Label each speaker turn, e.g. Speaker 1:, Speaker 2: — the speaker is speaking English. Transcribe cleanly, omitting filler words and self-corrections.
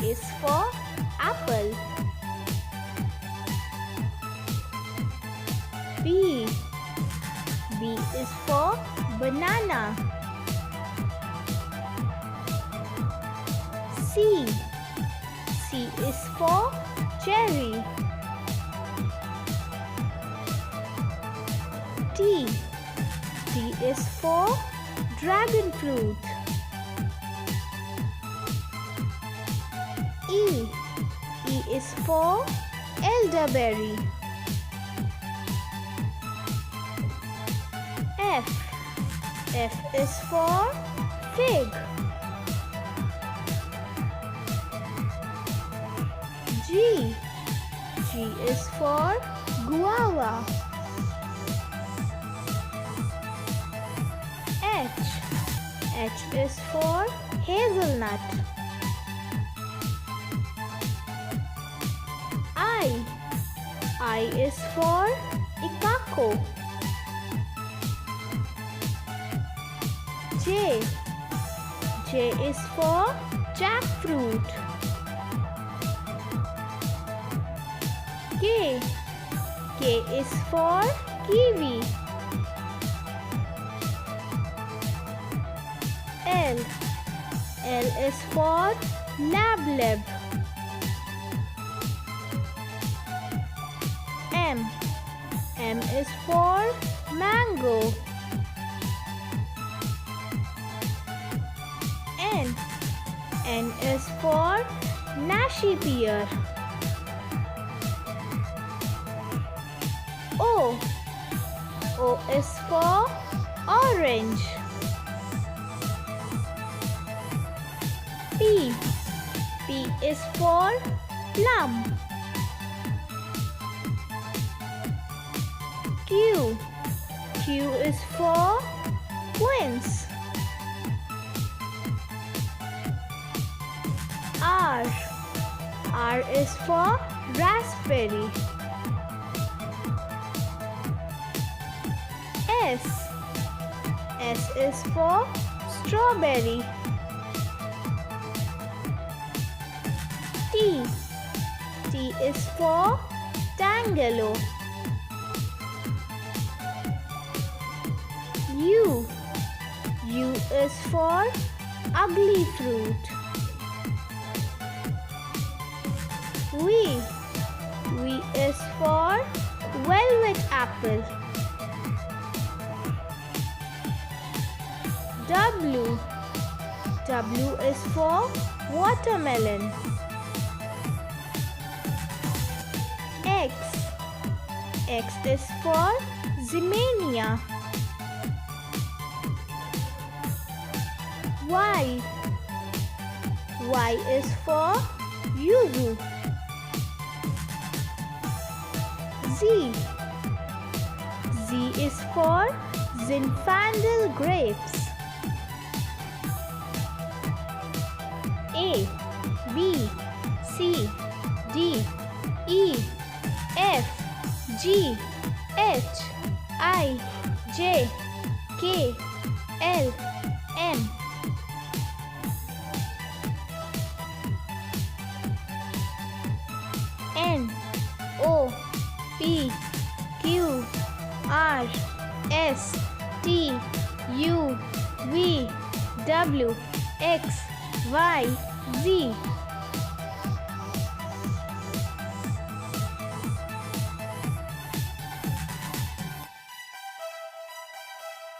Speaker 1: is for apple. B. B is for banana. C. C is for cherry. D. D is for dragon fruit. E. E is for elderberry. F. F is for fig. G. G is for guava. H. H is for hazelnut. I. I is for ikako. J. J is for jackfruit. K. K is for kiwi. L. L is for lablab. M. M is for mango. N. N is for nashi pear. O. O is for orange. P. P is for plum. Q. Q is for quince. R. R is for raspberry. S. S is for strawberry. T. T is for tangelo. U. U is for ugly fruit. V. V is for velvet apple. W. W is for watermelon. X. X is for zinnia. Y. Y is for yuzu. Z. Z is for Zinfandel grapes. A. B. C. D. E. F. G. H. I. J. K. L. M. N. O. P. Q. R. S. T. U. V. W. X. Y. Z.